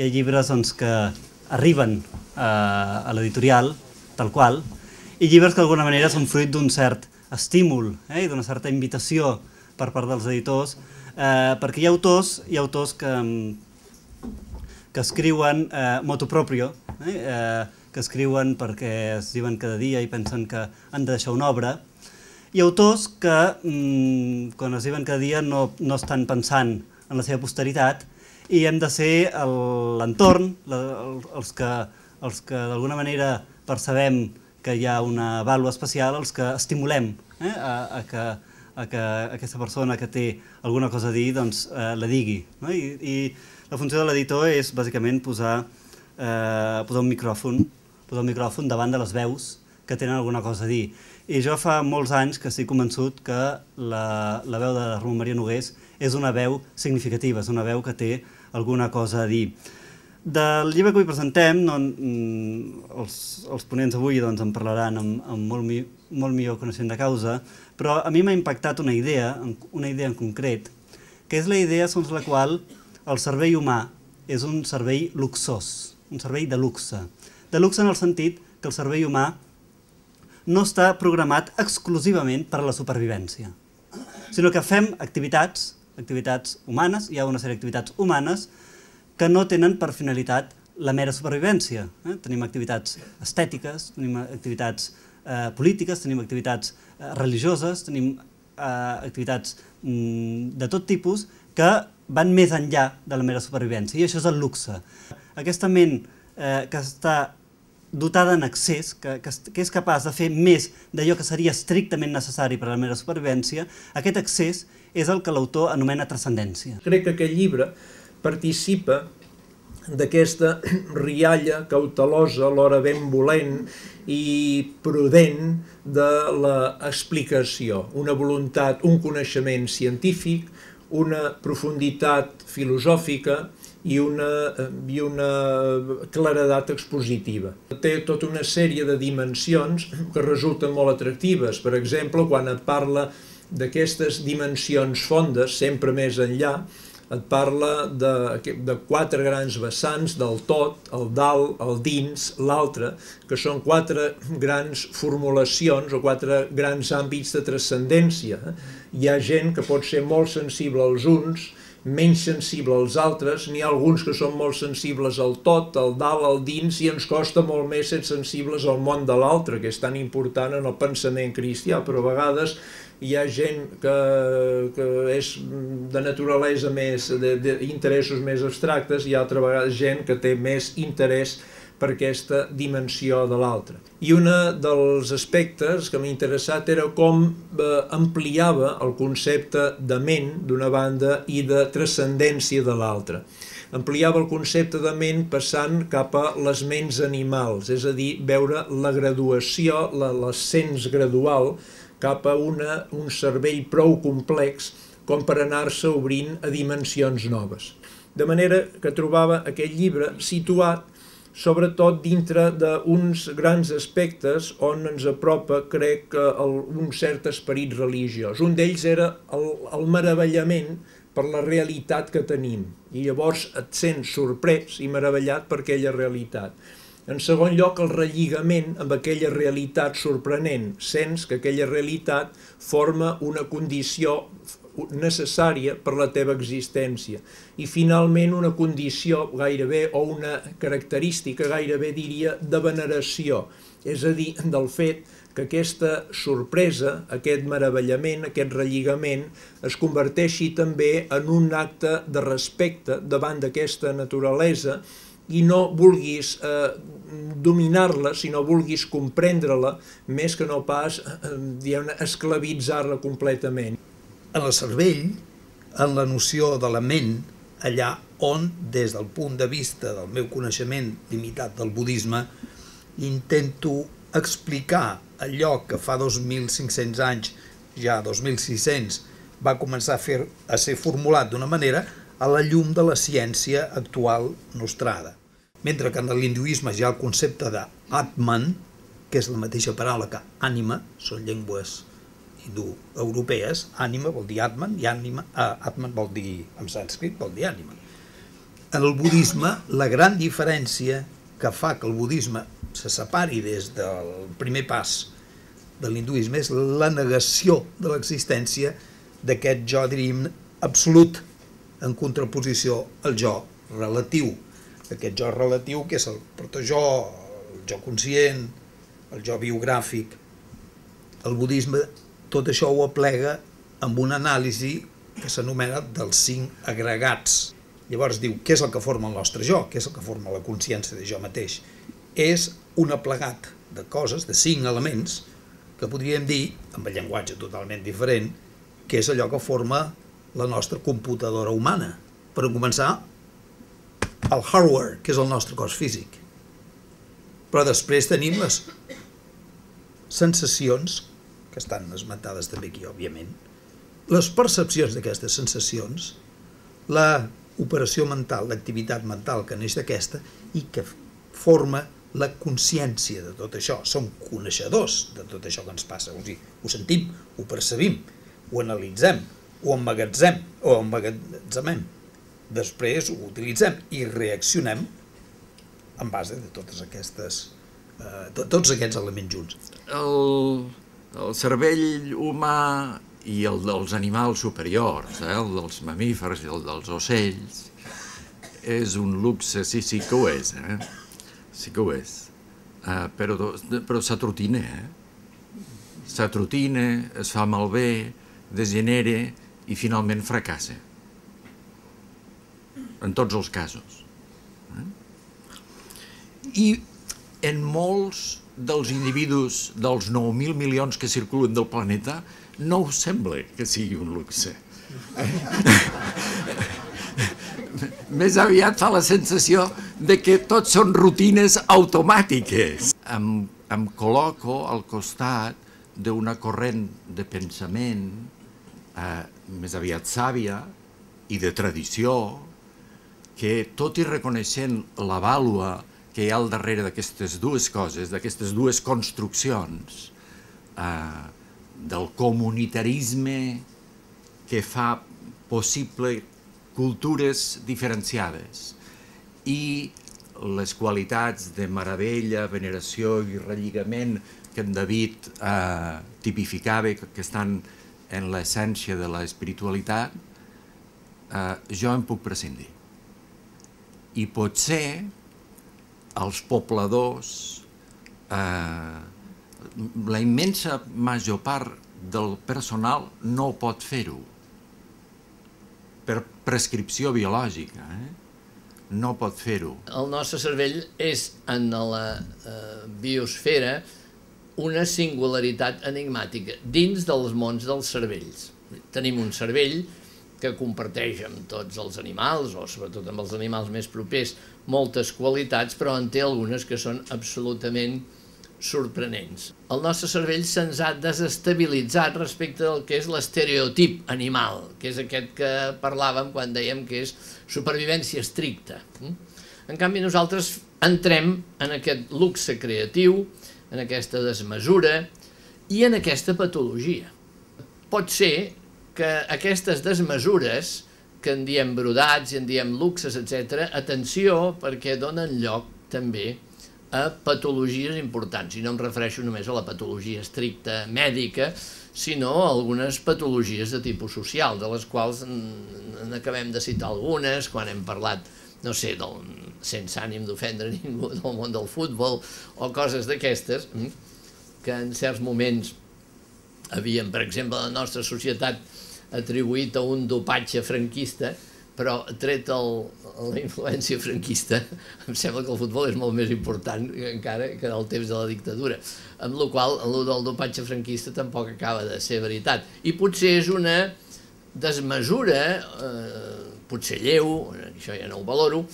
ha llibres que arriben a l'editorial, tal qual, i llibres que d'alguna manera són fruit d'un cert estímul i d'una certa invitació per part dels editors, perquè hi ha autors que escriuen motu proprio, que escriuen perquè es diuen cada dia i pensen que han de deixar una obra, i autors que, quan es diuen cada dia, no estan pensant en la seva posteritat i hem de ser l'entorn, els que d'alguna manera percebem que hi ha una vàlua especial, els que estimulem a que aquesta persona que té alguna cosa a dir la digui. I la funció de l'editor és bàsicament posar un micròfon davant de les veus que tenen alguna cosa a dir. I jo fa molts anys que estic convençut que la veu de Ramon Maria Nogués és una veu significativa, és una veu que té alguna cosa a dir. Del llibre que avui presentem, els ponents avui en parlaran amb molt millor coneixement de causa, però a mi m'ha impactat una idea en concret, que és la idea segons la qual el cervell humà és un cervell luxós, un cervell de luxe. De luxe en el sentit que el cervell humà no està programat exclusivament per a la supervivència, sinó que fem activitats humanes, hi ha una sèrie d'activitats humanes que no tenen per finalitat la mera supervivència. Tenim activitats estètiques, tenim activitats polítiques, tenim activitats religioses, tenim activitats de tot tipus que van més enllà de la mera supervivència, i això és el luxe. Aquesta ment que està dotada en excés, que és capaç de fer més d'allò que seria estrictament necessari per a la mera supervivència, aquest excés és el que l'autor anomena transcendència. Crec que aquest llibre participa d'aquesta rialla cautelosa, alhora benvolent i prudent de l'explicació, una voluntat, un coneixement científic, una profunditat filosòfica i una claredat expositiva. Té tota una sèrie de dimensions que resulten molt atractives. Per exemple, quan et parla d'aquestes dimensions fondes, sempre més enllà, et parla de 4 grans vessants, del tot, el dalt, el dins, l'altre, que són 4 grans formulacions o 4 grans àmbits de transcendència. Hi ha gent que pot ser molt sensible als uns, menys sensible als altres, n'hi ha alguns que són molt sensibles al tot, al dalt, al dins, i ens costa molt més ser sensibles al món de l'altre, que és tan important en el pensament cristià, però a vegades hi ha gent que és de naturalesa més, d'interessos més abstractes, i altra vegada gent que té més interès per aquesta dimensió de l'altre. I un dels aspectes que m'ha interessat era com ampliava el concepte de ment, d'una banda, i de transcendència de l'altra. Ampliava el concepte de ment passant cap a les ments animals, és a dir, veure la graduació, l'ascens gradual, cap a un cervell prou complex com per anar-se obrint a dimensions noves. De manera que trobava aquest llibre situat sobretot dintre d'uns grans aspectes on ens apropa, crec, un cert esperit religiós. Un d'ells era el meravellament per la realitat que tenim, i llavors et sents sorprès i meravellat per aquella realitat. En segon lloc, el relligament amb aquella realitat sorprenent. Sents que aquella realitat forma una condició necessària per la teva existència. I finalment una condició gairebé, o una característica gairebé diria, de veneració. És a dir, del fet que aquesta sorpresa, aquest meravellament, aquest relligament, es converteixi també en un acte de respecte davant d'aquesta naturalesa, i no vulguis dominar-la, sinó vulguis comprendre-la, més que no pas esclavitzar-la completament. En el cervell, en la noció de la ment, allà on, des del punt de vista del meu coneixement limitat del budisme, intento explicar allò que fa 2.500 anys, ja 2.600, va començar a ser formulat d'una manera a la llum de la ciència actual nostrada. Mentre que en l'hinduisme hi ha el concepte d'Atman, que és la mateixa paraula que ànima, són llengües hindú-europees, ànima vol dir Atman, i Atman vol dir, en sànscrit, vol dir ànima. en el budisme la gran diferència que fa que el budisme se separi des del primer pas de l'hinduisme és la negació de l'existència d'aquest jo, diríem, absolut, en contraposició al jo relatiu. Aquest jo relatiu que és el protojo, el jo conscient, el jo biogràfic. El budisme tot això ho aplega amb una anàlisi que s'anomena dels 5 agregats. Llavors diu, què és el que forma el nostre jo? Què és el que forma la consciència de jo mateix? És un aplegat de coses, de 5 elements, que podríem dir, amb el llenguatge totalment diferent, que és allò que forma la nostra computadora humana. Per començar, el hardware, que és el nostre cos físic. Però després tenim les sensacions, que estan esmentades també aquí, òbviament, les percepcions d'aquestes sensacions, la operació mental, l'activitat mental que neix d'aquesta i que forma la consciència de tot això. Som coneixedors de tot això que ens passa. O sigui, ho sentim, ho percebim, ho analitzem, ho emmagatzemem. Després ho utilitzem i reaccionem en base de totes aquestes, tots aquests elements junts. El cervell humà i el dels animals superiors, el dels mamífers i el dels ocells, és un luxe, sí que ho és, sí que ho és, però s'atrotina, s'atrotina, es fa malbé, degenera i finalment fracassa, en tots els casos. I en molts dels individus, dels 9.000 milions que circulen del planeta, no us sembla que sigui un luxe. Més aviat fa la sensació de que tot són rutines automàtiques. Em col·loco al costat d'una corrent de pensament més aviat sàvia i de tradició que, tot i reconeixent la vàlua que hi ha al darrere d'aquestes dues coses, d'aquestes dues construccions, del comunitarisme que fa possible cultures diferenciades i les qualitats de meravella, veneració i relligament que en David tipificava, que estan en l'essència de l'espiritualitat, jo en puc prescindir. I potser els pobladors, la immensa major part del personal no pot fer-ho per prescripció biològica, no pot fer-ho. El nostre cervell és en la biosfera una singularitat enigmàtica dins dels mons dels cervells. Tenim un cervell que comparteix amb tots els animals, o sobretot amb els animals més propers, moltes qualitats, però en té algunes que són absolutament sorprenents. El nostre cervell se'ns ha desestabilitzat respecte del que és l'estereotip animal, que és aquest que parlàvem quan dèiem que és supervivència estricta. En canvi, nosaltres entrem en aquest luxe creatiu, en aquesta desmesura i en aquesta patologia. Pot ser que aquestes desmesures, que en diem brodats i en diem luxes, etc., atenció, perquè donen lloc també a patologies importants. I no em refereixo només a la patologia estricta mèdica, sinó a algunes patologies de tipus social, de les quals n'acabem de citar algunes, quan hem parlat, no sé, sense ànim d'ofendre ningú, del món del futbol, o coses d'aquestes, que en certs moments havien, per exemple, a la nostra societat atribuït a un dopatge franquista, però tret la influència franquista, em sembla que el futbol és molt més important encara que el temps de la dictadura, amb la qual cosa el del dopatge franquista tampoc acaba de ser veritat. I potser és una desmesura, potser lleu, això ja no ho valoro,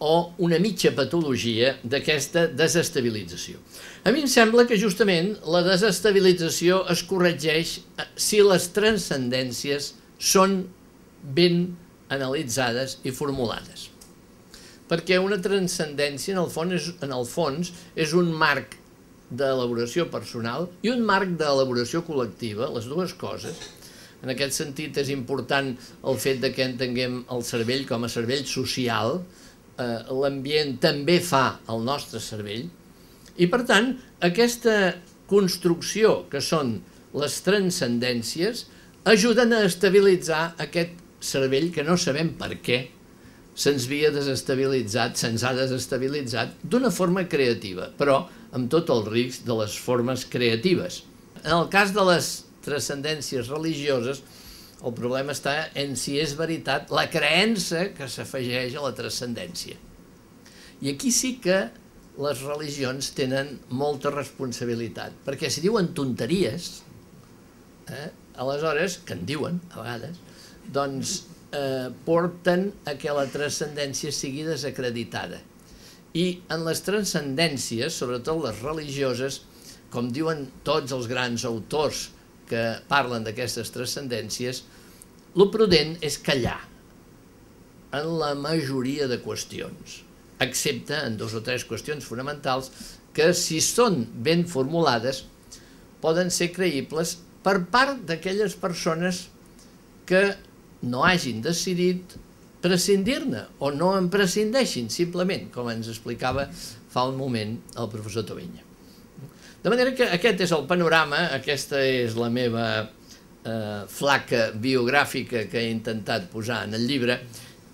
o una mitja patologia d'aquesta desestabilització. A mi em sembla que justament la desestabilització es corregeix si les transcendències són ben analitzades i formulades. Perquè una transcendència, en el fons, és un marc d'elaboració personal i un marc d'elaboració col·lectiva, les dues coses, En aquest sentit és important el fet de que entenguem el cervell com a cervell social. L'ambient també fa el nostre cervell i, per tant, aquesta construcció que són les transcendències ajuden a estabilitzar aquest cervell que no sabem per què se'ns havia desestabilitzat, se'ns ha desestabilitzat d'una forma creativa, però amb tot el risc de les formes creatives. En el cas de les transcendències religioses, el problema està en si és veritat la creença que s'afegeix a la transcendència. I aquí sí que les religions tenen molta responsabilitat, perquè si diuen tonteries, aleshores, que en diuen a vegades, doncs porten a que la transcendència sigui desacreditada. I en les transcendències, sobretot les religioses, com diuen tots els grans autors que parlen d'aquestes transcendències, el prudent és callar en la majoria de qüestions, excepte en 2 o 3 qüestions fonamentals que, si són ben formulades, poden ser creïbles per part d'aquelles persones que no hagin decidit prescindir-ne o no en prescindeixin, simplement, com ens explicava fa un moment el professor Tovella. De manera que aquest és el panorama, aquesta és la meva flaca biogràfica que he intentat posar en el llibre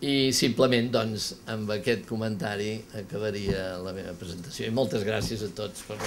i simplement, doncs, amb aquest comentari acabaria la meva presentació. I moltes gràcies a tots per...